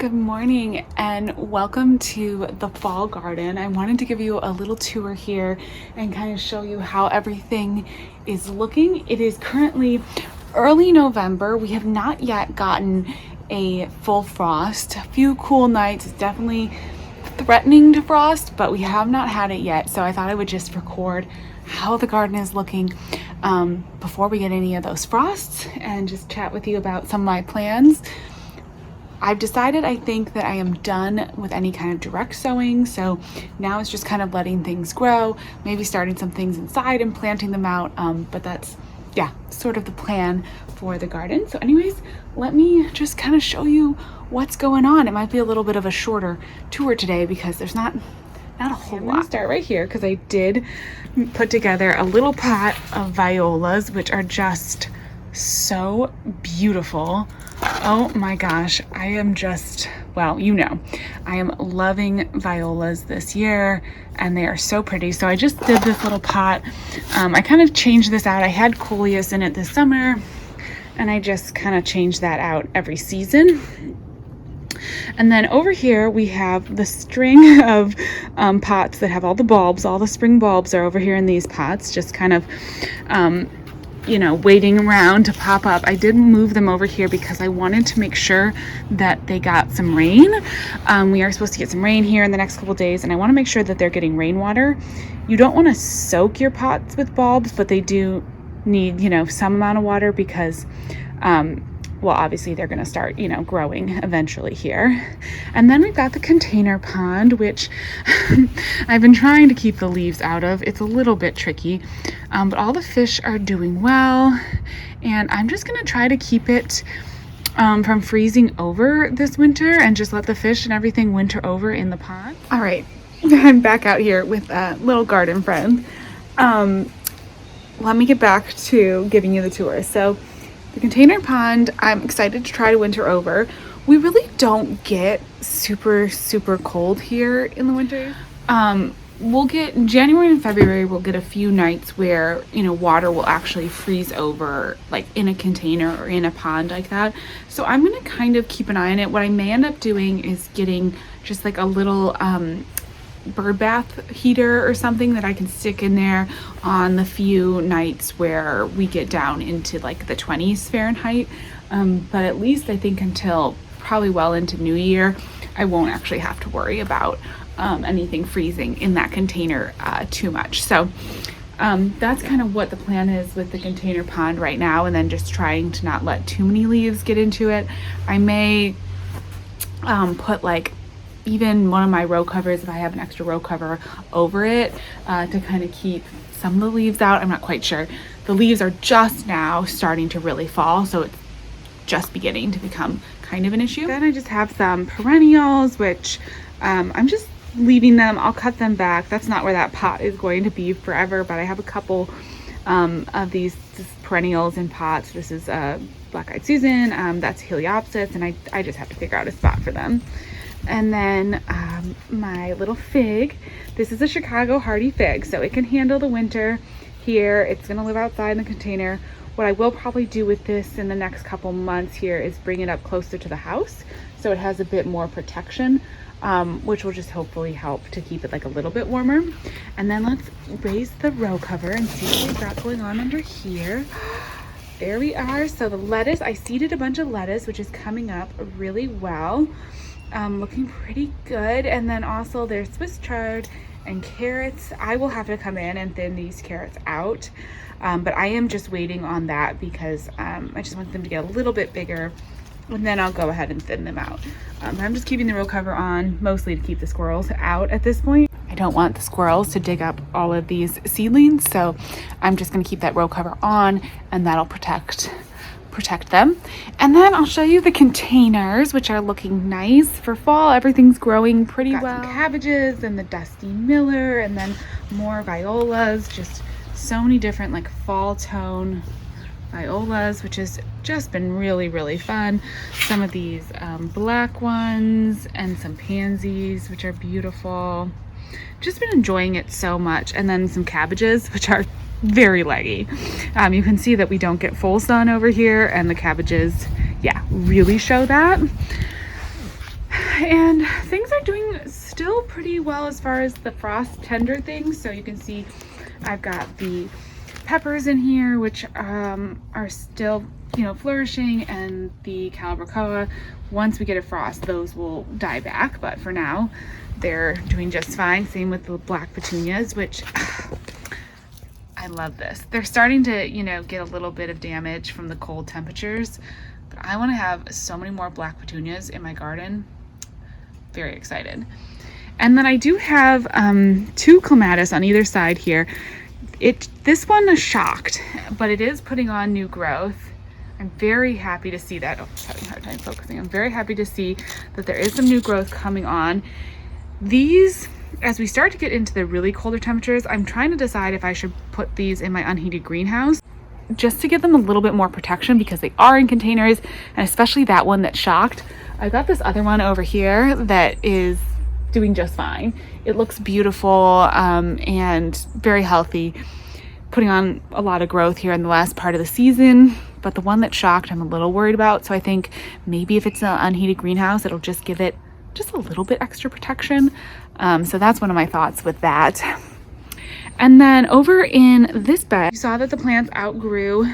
Good morning and welcome to the fall garden. I wanted to give you a little tour here and kind of show you how everything is looking. It is currently early November. We have not yet gotten a full frost. A few cool nights, it's definitely threatening to frost, but we have not had it yet. So I thought I would just record how the garden is looking before we get any of those frosts and just chat with you about some of my plans. I've decided I think that I am done with any kind of direct sowing, so now it's just kind of letting things grow, maybe starting some things inside and planting them out, but that's sort of the plan for the garden. So anyways, let me just kind of show you what's going on. It might be a little bit of a shorter tour today because there's not a whole lot. I'm gonna start right here because I did put together a little pot of violas, which are just so beautiful. Oh my gosh, I am just, well, I am loving violas this year and they are so pretty. So I just did this little pot. I kind of changed this out. I had coleus in it this summer and I just kind of changed that out every season. And then over here we have the string of pots that have all the bulbs. All the spring bulbs are over here in these pots, just kind of waiting around to pop up. I did move them over here because I wanted to make sure that they got some rain. We are supposed to get some rain here in the next couple days, and I want to make sure that they're getting rainwater. You don't want to soak your pots with bulbs, but they do need, some amount of water because obviously they're going to start, growing eventually here. And then we've got the container pond, which I've been trying to keep the leaves out of. It's a little bit tricky, but all the fish are doing well. And I'm just going to try to keep it from freezing over this winter and just let the fish and everything winter over in the pond. All right, I'm back out here with a little garden friend. Let me get back to giving you the tour. So the container pond, I'm excited to try to winter over. We really don't get super cold here in the winter. We'll get in January and February, we'll get a few nights where, water will actually freeze over like in a container or in a pond like that. So I'm going to kind of keep an eye on it. What I may end up doing is getting just like a little bird bath heater or something that I can stick in there on the few nights where we get down into like the 20s Fahrenheit. But at least I think until probably well into New Year, I won't actually have to worry about anything freezing in that container too much. So that's kind of what the plan is with the container pond right now, and then just trying to not let too many leaves get into it. I may put like even one of my row covers, if I have an extra row cover over it, to kind of keep some of the leaves out. I'm not quite sure. The leaves are just now starting to really fall, so it's just beginning to become kind of an issue. Then I just have some perennials, which I'm just leaving them. I'll cut them back. That's not where that pot is going to be forever, but I have a couple of these perennials in pots. This is Black-Eyed Susan, that's Heliopsis, and I just have to figure out a spot for them. And then my little fig, this is a Chicago hardy fig, so it can handle the winter here. It's going to live outside in the container. What I will probably do with this in the next couple months here is bring it up closer to the house so it has a bit more protection, which will just hopefully help to keep it like a little bit warmer. And then let's raise the row cover and see what we've got going on under here. There we are. So the lettuce, I seeded a bunch of lettuce, which is coming up really well. Looking pretty good. And then also there's Swiss chard and carrots. I will have to come in and thin these carrots out, but I am just waiting on that because I just want them to get a little bit bigger, and then I'll go ahead and thin them out. I'm just keeping the row cover on mostly to keep the squirrels out at this point. I don't want the squirrels to dig up all of these seedlings, so I'm just going to keep that row cover on, and that'll protect them. And then I'll show you the containers, which are looking nice for fall. Everything's growing pretty well. Got some cabbages and the Dusty Miller, and then more violas. Just so many different like fall tone violas, which has just been really fun. Some of these black ones and some pansies, which are beautiful. Just been enjoying it so much. And then some cabbages, which are very leggy. You can see that we don't get full sun over here, and the cabbages really show that. and things are doing still pretty well as far as the frost tender things. So you can see I've got the peppers in here, which are still, you know, flourishing, and the calabracoa. Once we get a frost, those will die back, but for now they're doing just fine. Same with the black petunias, which I love this. They're starting to, you know, get a little bit of damage from the cold temperatures, but I want to have so many more black petunias in my garden. Very excited. And then I do have 2 clematis on either side here. This one is shocked, but it is putting on new growth. I'm very happy to see that. Oh, I'm having a hard time focusing. I'm very happy to see that there is some new growth coming on. These, as we start to get into the really colder temperatures, I'm trying to decide if I should put these in my unheated greenhouse just to give them a little bit more protection, because they are in containers, and especially that one that's shocked. I've got this other one over here that is doing just fine. It looks beautiful and very healthy, putting on a lot of growth here in the last part of the season. But the one that's shocked, I'm a little worried about. So I think maybe if it's an unheated greenhouse, it'll just give it just a little bit extra protection. So that's one of my thoughts with that. And then over in this bed, you saw that the plants outgrew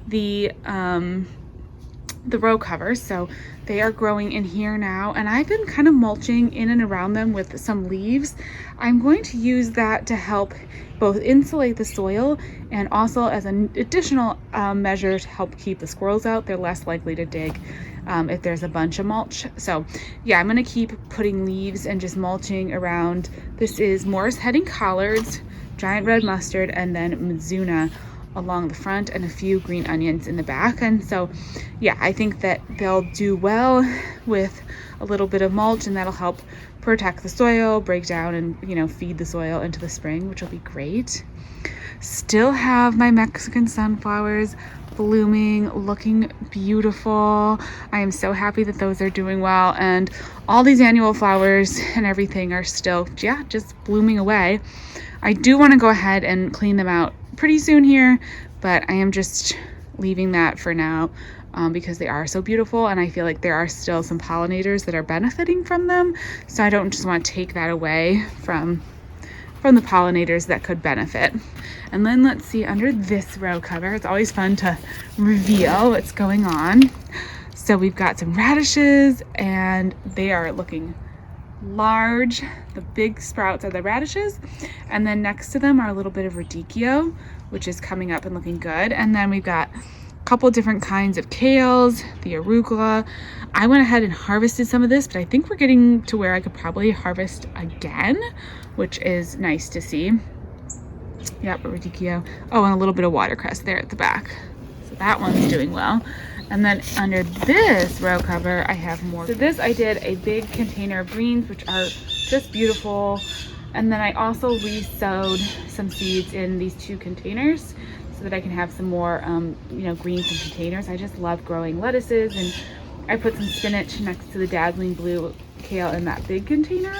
the row covers, so they are growing in here now, and I've been kind of mulching in and around them with some leaves. I'm going to use that to help both insulate the soil and also as an additional measure to help keep the squirrels out. They're less likely to dig if there's a bunch of mulch. So yeah, I'm going to keep putting leaves and just mulching around. This is Morris heading collards, giant red mustard, and then Mizuna along the front, and a few green onions in the back. And so yeah, I think that they'll do well with a little bit of mulch, and that'll help protect the soil, break down, and, you know, feed the soil into the spring, which will be great. Still have my Mexican sunflowers blooming, looking beautiful. I am so happy that those are doing well, and all these annual flowers and everything are still, yeah, just blooming away. I do want to go ahead and clean them out pretty soon here, but I am just leaving that for now because they are so beautiful, and I feel like there are still some pollinators that are benefiting from them, so I don't just want to take that away from the pollinators that could benefit. And then let's see, under this row cover, it's always fun to reveal what's going on. So we've got some radishes, and they are looking large. The big sprouts are the radishes, and then next to them are a little bit of radicchio, which is coming up and looking good. And then we've got a couple different kinds of kales, the arugula. I went ahead and harvested some of this, but I think we're getting to where I could probably harvest again, which is nice to see. Yep, radicchio. Oh, and a little bit of watercress there at the back. So that one's doing well. And then under this row cover, I have more. So this, I did a big container of greens, which are just beautiful. And then I also re-sowed some seeds in these 2 containers so that I can have some more, you know, greens in containers. I just love growing lettuces, and I put some spinach next to the dazzling blue kale in that big container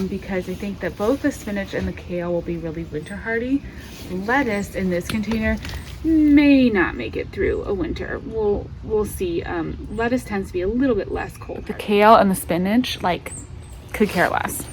because I think that both the spinach and the kale will be really winter hardy. Lettuce in this container may not make it through a winter. We'll see. Lettuce tends to be a little bit less cold. The kale and the spinach, like, could care less.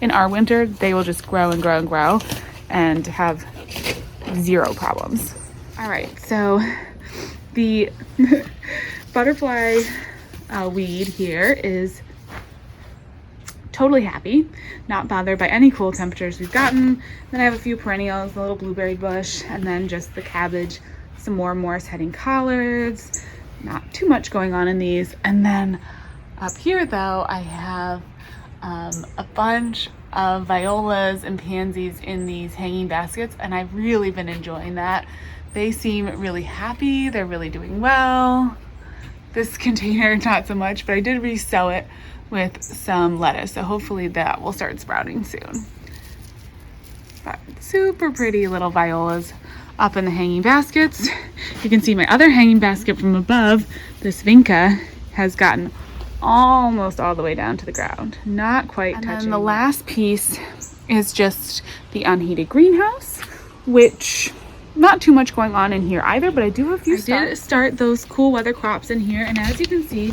In our winter, they will just grow and grow and grow and have 0 problems. All right, so the butterfly weed here is totally happy, not bothered by any cool temperatures we've gotten. Then I have a few perennials, a little blueberry bush, and then just the cabbage, some more Morris heading collards. Not too much going on in these. And then up here though, I have a bunch of violas and pansies in these hanging baskets, and I've really been enjoying that. They seem really happy, they're really doing well. This container, not so much, but I did re-sow it with some lettuce, so hopefully that will start sprouting soon. But super pretty little violas up in the hanging baskets. You can see my other hanging basket from above. This vinca has gotten almost all the way down to the ground, not quite touching. And then the last piece is just the unheated greenhouse, which not too much going on in here either, but I do have a few. I did start those cool weather crops in here, and as you can see,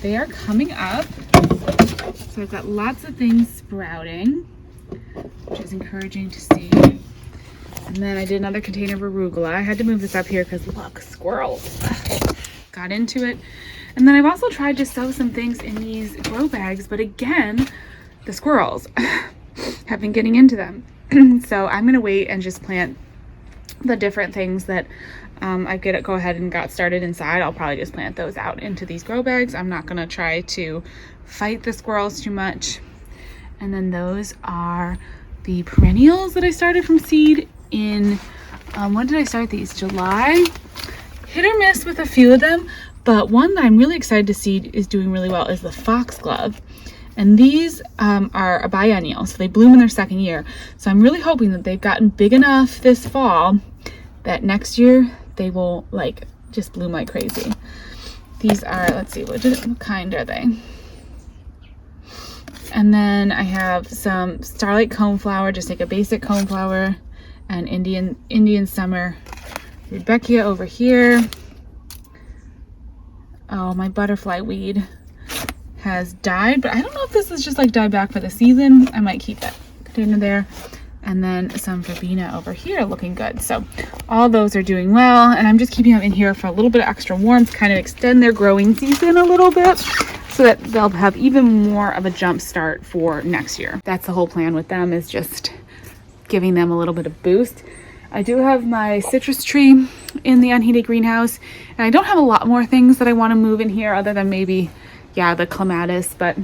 they are coming up. So I've got lots of things sprouting, which is encouraging to see. And then I did another container of arugula. I had to move this up here because look, squirrels got into it. And then I've also tried to sow some things in these grow bags, but again, the squirrels have been getting into them. So I'm gonna wait and just plant the different things that I go ahead and got started inside. I'll probably just plant those out into these grow bags. I'm not gonna try to fight the squirrels too much. And then those are the perennials that I started from seed in, when did I start these? July? Hit or miss with a few of them, but one that I'm really excited to see is doing really well is the foxglove. And these are a biennial, so they bloom in their second year. So I'm really hoping that they've gotten big enough this fall that next year they will like just bloom like crazy. These are, let's see, what kind are they? And then I have some starlight coneflower, just like a basic coneflower, and Indian summer Rebecca over here. Oh, my butterfly weed has died, but I don't know if this is just like died back for the season. I might keep that container there. And then some verbena over here looking good. So all those are doing well, and I'm just keeping them in here for a little bit of extra warmth, kind of extend their growing season a little bit so that they'll have even more of a jump start for next year. That's the whole plan with them, is just giving them a little bit of boost. I do have my citrus tree in the unheated greenhouse, and I don't have a lot more things that I want to move in here other than maybe, yeah, the clematis, but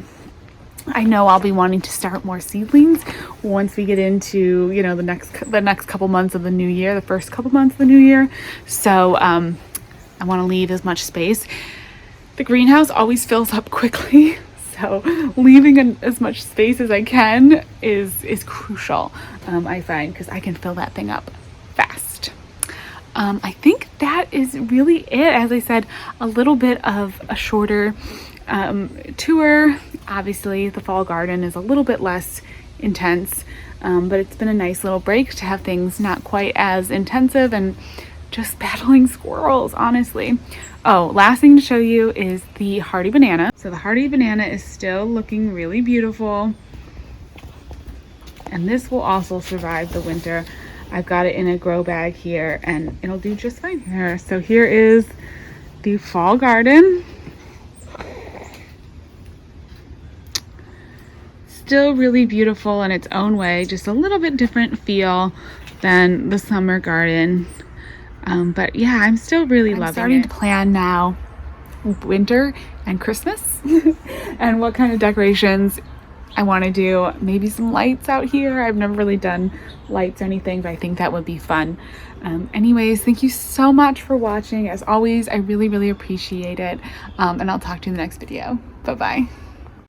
I know I'll be wanting to start more seedlings once we get into, you know, the next couple months of the new year, the first couple months of the new year. So I want to leave as much space. The greenhouse always fills up quickly, so leaving as much space as I can is crucial, I find, because I can fill that thing up fast. I think that is really it. As I said, a little bit of a shorter tour. Obviously the fall garden is a little bit less intense, but it's been a nice little break to have things not quite as intensive and just battling squirrels, honestly. Oh, last thing to show you is the hardy banana. So the hardy banana is still looking really beautiful, and this will also survive the winter. I've got it in a grow bag here and it'll do just fine here. So here is the fall garden. Still really beautiful in its own way, just a little bit different feel than the summer garden. But yeah, I'm still really loving it. I'm starting to plan now winter and Christmas and what kind of decorations I want to do. Maybe some lights out here. I've never really done lights or anything, but I think that would be fun. Anyways, thank you so much for watching. As always, I really, really appreciate it. And I'll talk to you in the next video. Bye-bye.